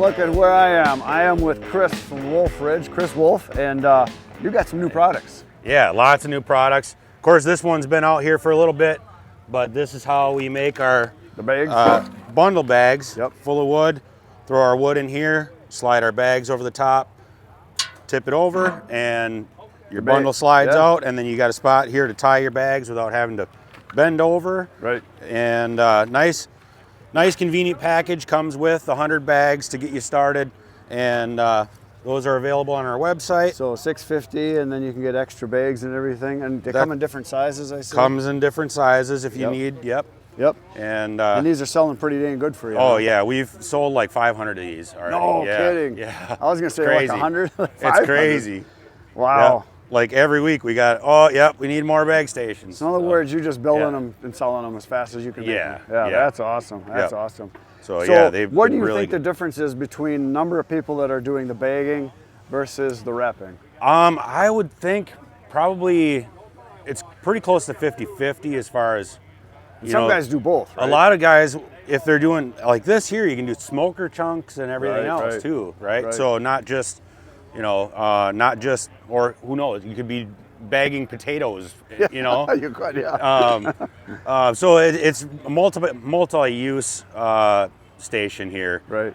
look at where I am. I am with Chris from Wolfe Ridge, Chris Wolfe, and you got some new products. Yeah, lots of new products. Of course, this one's been out here for a little bit, but this is how we make our bags, bundle bags. Yep. Full of wood. Throw our wood in here, slide our bags over the top, tip it over, and your bundle slides out, and then you got a spot here to tie your bags without having to bend over. Right. And nice convenient package. Comes with 100 bags to get you started, and those are available on our website. So $6.50, and then you can get extra bags and everything, and they come in different sizes, I see. Comes in different sizes if you need. Yep. And these are selling pretty dang good for you. Oh, yeah, we've sold like 500 of these already. No kidding. Yeah. I was gonna say like 100. It's crazy. Wow. Yep. Like every week we got, we need more bag stations. In other words, you're just building them and selling them as fast as you can make them. Yeah, that's awesome. That's awesome. So yeah, what do you think the difference is between the number of people that are doing the bagging versus the wrapping? I would think probably it's pretty close to 50-50 as far as, some guys do both, right? A lot of guys, if they're doing like this here, you can do smoker chunks and everything else too, right? So not just, or who knows, you could be bagging potatoes, You could, yeah. So it's a multi-use station here. Right.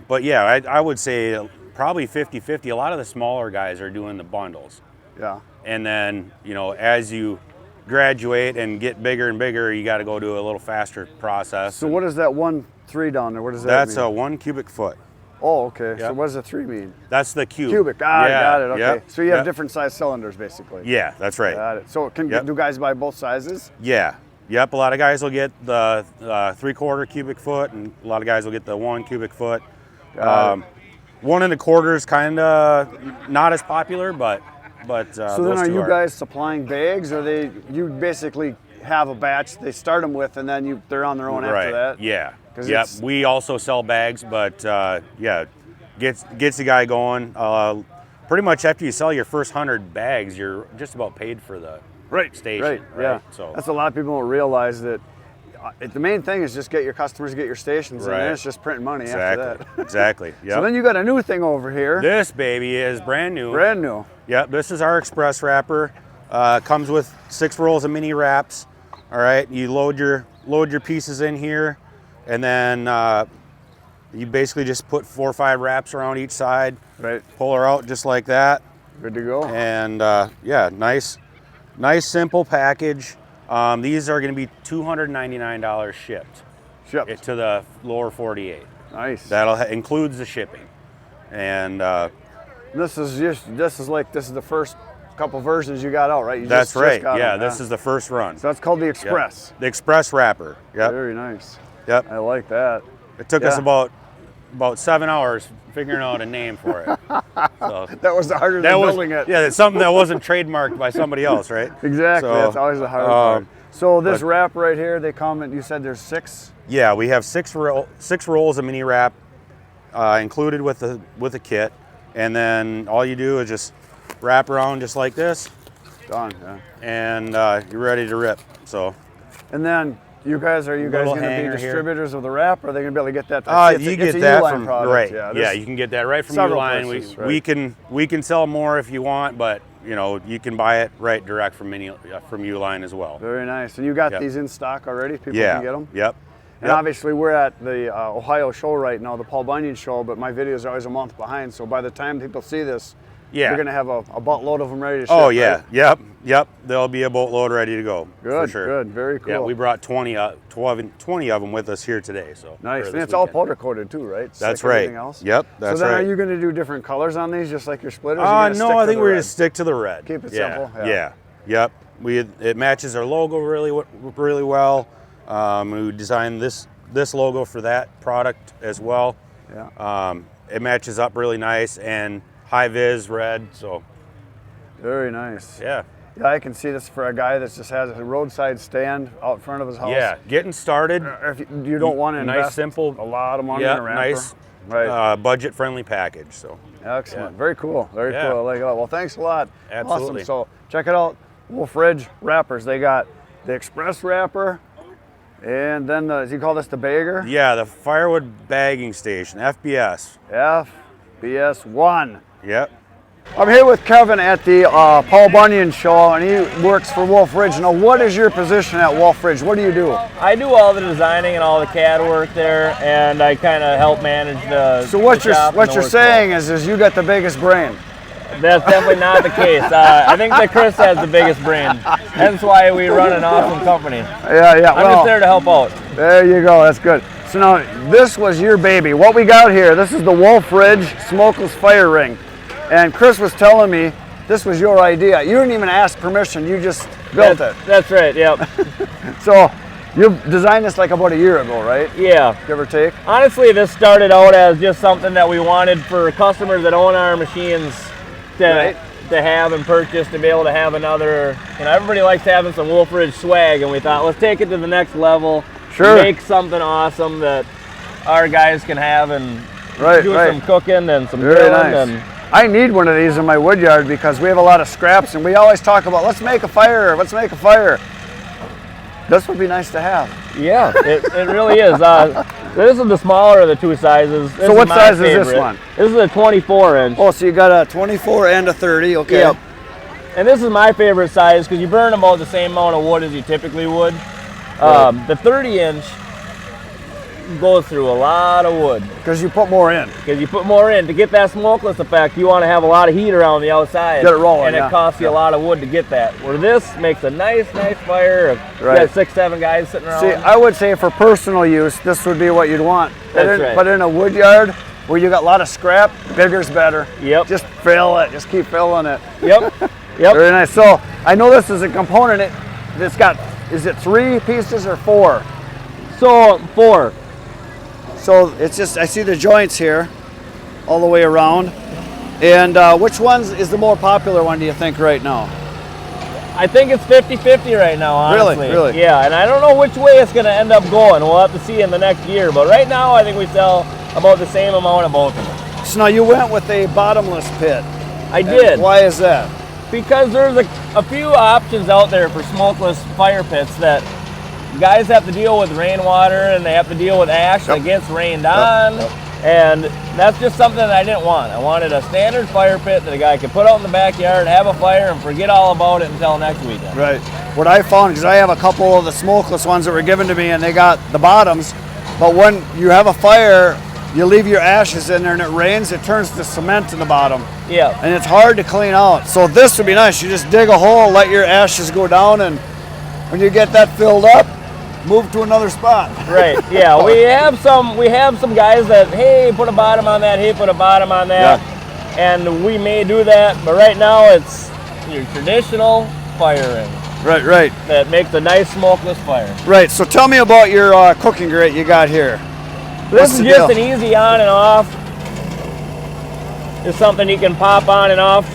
But yeah, I would say probably 50-50. A lot of the smaller guys are doing the bundles. Yeah. And then, as you graduate and get bigger and bigger, you got to go to a little faster process. So what is that 1.3 down there? What does that That's mean? a 1 cubic foot. Oh, okay. So what does a 3 mean? That's the cube. Cubic. Got it. Okay. Yep. So you have different size cylinders, basically. Yeah, that's right. Got it. So do guys buy both sizes? Yeah. Yep. A lot of guys will get the 3/4 cubic foot, and a lot of guys will get the 1 cubic foot. 1 1/4 is kind of not as popular, but so then are you guys supplying bags, or you basically have a batch they start them with, and then they're on their own after that? Yeah. Yep. We also sell bags, but gets the guy going. Pretty much after you sell your first 100 bags, you're just about paid for the station. Right. Yeah. So that's a lot of people don't realize that. The main thing is just get your customers, get your stations, and then it's just printing money after that. Exactly. Yep. So then you got a new thing over here. This baby is brand new. Brand new. Yep. This is our express wrapper. Comes with 6 rolls of mini wraps. All right. You load your pieces in here, and then you basically just put 4 or 5 wraps around each side. Right. Pull her out just like that. Good to go. And nice simple package. These are going to be $299 shipped to the lower 48. Nice. That'll includes the shipping. And this is the first couple versions you got out, right? That's right. Yeah, this is the first run. So that's called the Express. Yep. The Express wrapper. Yep. Very nice. Yep. I like that. It took us about 7 hours figuring out a name for it. So that was the harder than building it. Yeah, it's something that wasn't trademarked by somebody else, right? Exactly. So, that's always the hard part. So this wrap right here, they come and you said there's 6? Yeah, we have 6 rolls of mini wrap included with the kit, and then all you do is just wrap around just like this. Done. Yeah. And you're ready to rip. So. And then are you guys going to be distributors of the wrap, or are they going to be able to get that? You get that from product. Yeah, you can get that right from Uline. We can sell more if you want, but you can buy it direct from Uline as well. Very nice. And you got these in stock already? People can get them? Yep. And obviously we're at the Ohio show right now, the Paul Bunyan show, but my videos are always a month behind, so by the time people see this, you're going to have a boatload of them ready to ship. Oh, yeah. Right? Yep. There'll be a boatload ready to go. Good, for sure. Good. Very cool. Yeah, we brought 20 of them with us here today. So nice. And it's all powder coated too, right? That's right. Everything else? Yep, that's So then right. are you going to do different colors on these, just like your splitters? No, I think we're going to stick to the red. Keep it simple? Yeah. Yep. It matches our logo really well. We designed this logo for that product as well. Yeah. It matches up really nice, and high vis red, so. Very nice. Yeah. Yeah, I can see this for a guy that just has a roadside stand out front of his house. Yeah, getting started. If you don't want to invest a lot of money in a wrapper. Nice, budget-friendly package. So. Excellent. Very cool. Very cool. I like it. Well, thanks a lot. Absolutely. Awesome. So check it out, Wolfe Ridge Wrappers. They got the Express wrapper, And then, do you call this the bagger? Yeah, the firewood bagging station, FBS. FBS1. Yep. I'm here with Kevin at the Paul Bunyan show, and he works for Wolfe Ridge. Now, what is your position at Wolfe Ridge? What do you do? I do all the designing and all the CAD work there, and I kind of help manage the. So what you're saying is you got the biggest brain. That's definitely not the case. I think that Chris has the biggest brain. That's why we run an awesome company. Yeah. I'm just there to help out. There you go. That's good. So now, this was your baby. What we got here, this is the Wolfe Ridge Smokeless Fire Ring. And Chris was telling me this was your idea. You didn't even ask permission. You just built it. That's right, yep. So you designed this like about a year ago, right? Yeah. Give or take? Honestly, this started out as just something that we wanted for customers that own our machines to have and purchase, to be able to have another, everybody likes having some Wolfe Ridge swag, and we thought, let's take it to the next level. Sure. Make something awesome that our guys can have and do some cooking and some grilling. Nice. I need one of these in my wood yard because we have a lot of scraps, and we always talk about, let's make a fire, let's make a fire. This would be nice to have. Yeah, it really is. This is the smaller of the two sizes. So what size is this one? This is a 24-inch. Oh, so you got a 24 and a 30, okay. Yep. And this is my favorite size because you burn about the same amount of wood as you typically would. The 30-inch goes through a lot of wood. Because you put more in. Because you put more in. To get that smokeless effect, you want to have a lot of heat around the outside. Get it rolling, and it costs you a lot of wood to get that. Where this makes a nice fire. You got 6-7 guys sitting around. See, I would say for personal use, this would be what you'd want. That's right. But in a wood yard, where you got a lot of scrap, bigger's better. Yep. Just fill it. Just keep filling it. Yep. Very nice. So I know this is a component. It's got, is it 3 pieces or 4? So 4. So it's just, I see the joints here all the way around. And which one is the more popular one, do you think, right now? I think it's 50-50 right now, honestly. Really? Yeah, and I don't know which way it's going to end up going. We'll have to see in the next year. But right now, I think we sell about the same amount of both of them. So now you went with a bottomless pit. I did. Why is that? Because there's a few options out there for smokeless fire pits that guys have to deal with rainwater and they have to deal with ash that gets rained on. And that's just something that I didn't want. I wanted a standard fire pit that a guy could put out in the backyard, have a fire, and forget all about it until next weekend. Right. What I found, because I have a couple of the smokeless ones that were given to me and they got the bottoms, but when you have a fire, you leave your ashes in there and it rains, it turns to cement in the bottom. Yeah. And it's hard to clean out. So this would be nice. You just dig a hole, let your ashes go down, and when you get that filled up, move to another spot. Right. Yeah. We have some guys that, hey, put a bottom on that, hey, put a bottom on that. Yeah. And we may do that, but right now it's your traditional fire ring. Right. That makes a nice smokeless fire. Right. So tell me about your cooking grate you got here. This is just an easy on and off. It's something you can pop on and off.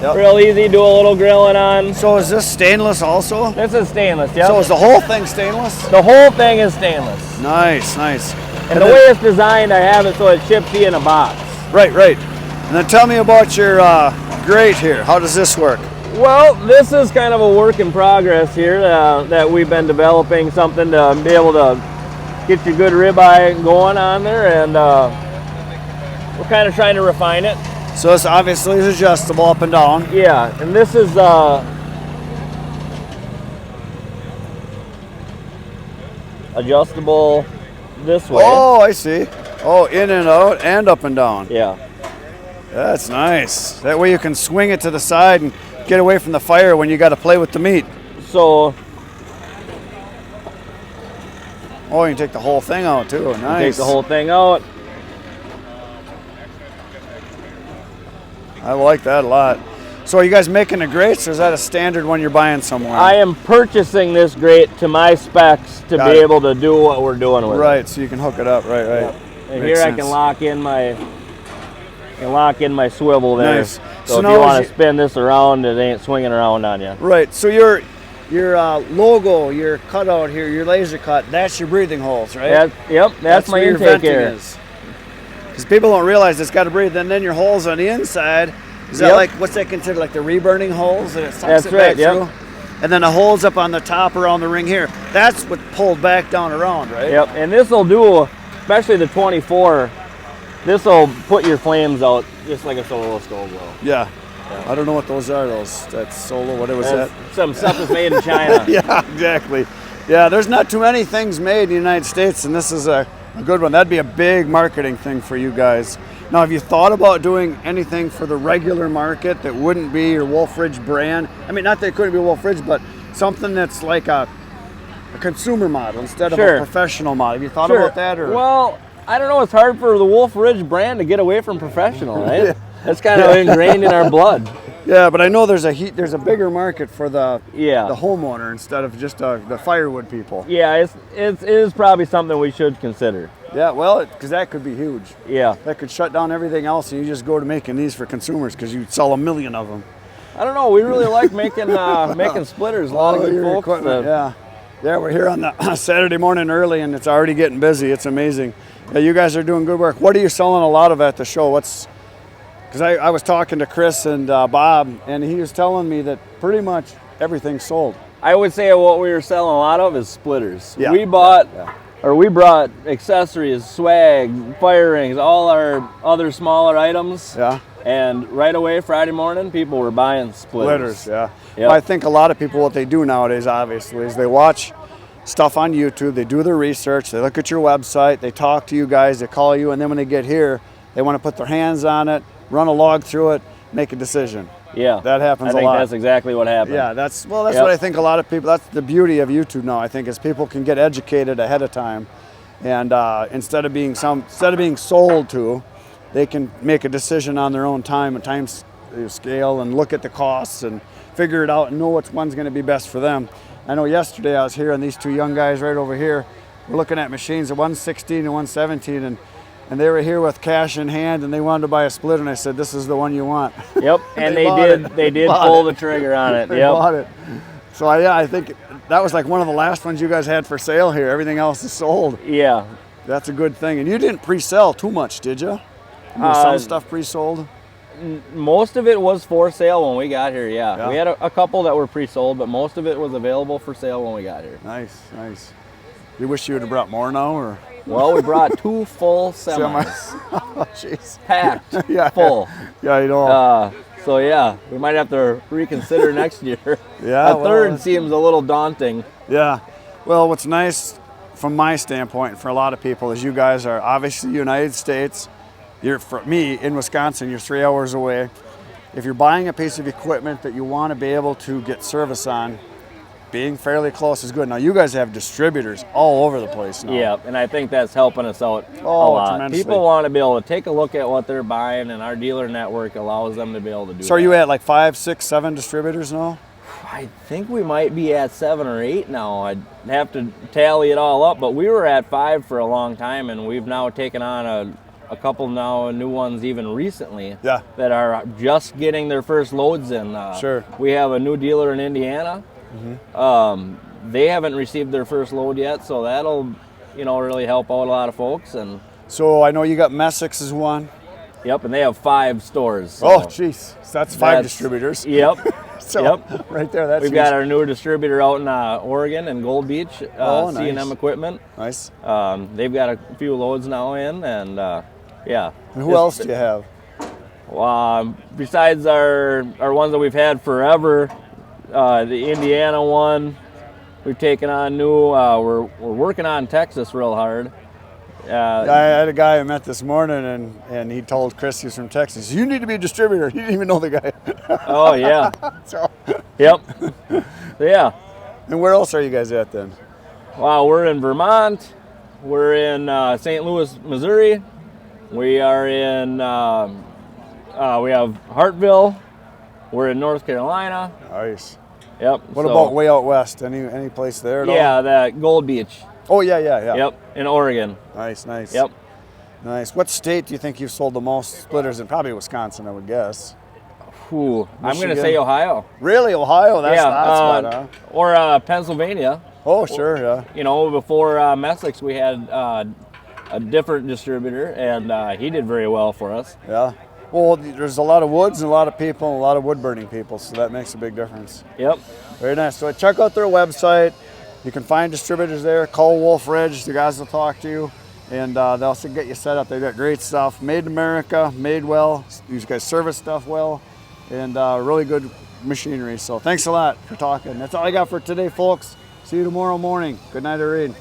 Yep. Real easy, do a little grilling on. So is this stainless also? This is stainless, yeah. So is the whole thing stainless? The whole thing is stainless. Nice. And the way it's designed, I have it so it ships you in a box. Right. And then tell me about your grate here. How does this work? Well, this is kind of a work in progress here that we've been developing something to be able to get your good ribeye going on there, and we're kind of trying to refine it. So this obviously is adjustable up and down. Yeah, and this is adjustable this way. Oh, I see. Oh, in and out and up and down. Yeah. That's nice. That way you can swing it to the side and get away from the fire when you got to play with the meat. So. Oh, you can take the whole thing out too. Nice. Take the whole thing out. I like that a lot. So are you guys making the grates, or is that a standard one you're buying somewhere? I am purchasing this grate to my specs to be able to do what we're doing with it. Right, so you can hook it up. Right. Yep. And here I can lock in my swivel there. Nice. So if you want to spin this around, it ain't swinging around on you. Right. So your logo, your cutout here, your laser cut, that's your breathing holes, right? That's my intake air. Because people don't realize it's got to breathe. And then your holes on the inside, is that like, what's that considered, like the reburning holes? That it sucks that's it right, back through? and then the holes up on the top around the ring here. That's what pulled back down around, right? Yep, and this will do, especially the 24, this will put your flames out just like a solo stove will. Yeah. I don't know what those are, that's Solo, what was that? Some stuff is made in China. Yeah, exactly. Yeah, there's not too many things made in the United States, and this is a good one. That'd be a big marketing thing for you guys. Now, have you thought about doing anything for the regular market that wouldn't be your Wolfe Ridge brand? I mean, not that it couldn't be Wolfe Ridge, but something that's like a consumer model instead of a professional model. Have you thought about that? Or? Well, I don't know. It's hard for the Wolfe Ridge brand to get away from professional, right? Yeah. That's kind of ingrained in our blood. Yeah, but I know there's a bigger market for the homeowner instead of just the firewood people. Yeah, it is probably something we should consider. Yeah, well, because that could be huge. Yeah. That could shut down everything else, and you just go to making these for consumers because you sell 1 million of them. I don't know. We really like making making splitters. A lot of good folks. Yeah, we're here on the Saturday morning early, and it's already getting busy. It's amazing. Yeah, you guys are doing good work. What are you selling a lot of at the show? Because I was talking to Chris and Bob, and he was telling me that pretty much everything's sold. I would say what we were selling a lot of is splitters. Yeah. We brought accessories, swag, fire rings, all our other smaller items. Yeah. And right away, Friday morning, people were buying splitters. Yeah. Yep. Well, I think a lot of people, what they do nowadays, obviously, is they watch stuff on YouTube, they do their research, they look at your website, they talk to you guys, they call you, and then when they get here, they want to put their hands on it, run a log through it, make a decision. Yeah, that happens a lot. I think that's exactly what happened. Yeah, that's what I think a lot of people, that's the beauty of YouTube now, I think, is people can get educated ahead of time, and instead of being sold to, they can make a decision on their own time and time scale and look at the costs and figure it out and know which one's going to be best for them. I know yesterday I was here, and these two young guys right over here were looking at machines, a 116 and 117, and they were here with cash in hand, and they wanted to buy a splitter, and I said, "This is the one you want." Yep, and they did pull the trigger on it. They bought it. So I think that was like one of the last ones you guys had for sale here. Everything else is sold. Yeah, that's a good thing. And you didn't pre-sell too much, did you? Some stuff pre-sold. Most of it was for sale when we got here. Yeah. We had a couple that were pre-sold, but most of it was available for sale when we got here. Nice. You wish you would have brought more now, or? Well, we brought 2 full semis. Oh, jeez. Packed. Full. Yeah, I know. So yeah, we might have to reconsider next year. Yeah. A third seems a little daunting. Yeah. Well, what's nice from my standpoint, for a lot of people, is you guys are obviously United States. For me, in Wisconsin, you're 3 hours away. If you're buying a piece of equipment that you want to be able to get service on, being fairly close is good. Now, you guys have distributors all over the place now. Yeah, and I think that's helping us out a lot. Tremendously. People want to be able to take a look at what they're buying, and our dealer network allows them to be able to do that. So are you at like 5, 6, 7 distributors now? I think we might be at 7 or 8 now. I'd have to tally it all up, but we were at 5 for a long time, and we've now taken on a couple now new ones even recently that are just getting their first loads in. Sure. We have a new dealer in Indiana. Mm-hmm. They haven't received their first load yet, so that'll really help out a lot of folks. And so I know you got Messick's is one. Yep, and they have 5 stores. So oh, jeez, so that's 5 distributors. Yep. So right there, that's we've got our new distributor out in Oregon in Gold Beach, nice. C&M Equipment. Nice. They've got a few loads now in, and yeah. And who else do you have? Besides our ones that we've had forever, the Indiana one, we've taken on new. We're working on Texas real hard. I had a guy I met this morning, and he told Chris he's from Texas. You need to be a distributor. He didn't even know the guy. Oh yeah. So. Yep. Yeah. And where else are you guys at then? Wow, we're in Vermont. We're in St. Louis, Missouri. We are in. We have Hartville. We're in North Carolina. Nice. Yep. What about way out west? Any place there at all? Yeah, that Gold Beach. Oh, yeah. Yep, in Oregon. Nice. Yep. Nice. What state do you think you've sold the most splitters in? Probably Wisconsin, I would guess. Ooh, I'm going to say Ohio. Really? Ohio? That's the hot spot, huh? Or Pennsylvania. Oh, sure, yeah. Before Messick's, we had a different distributor, and he did very well for us. Yeah. Well, there's a lot of woods and a lot of people, and a lot of wood burning people, so that makes a big difference. Yep. Very nice. So check out their website. You can find distributors there. Call Wolfe Ridge. The guys will talk to you, and they'll get you set up. They've got great stuff. Made in America, made well. These guys service stuff well, and really good machinery. So thanks a lot for talking. That's all I got for today, folks. See you tomorrow morning. Good night, Irene.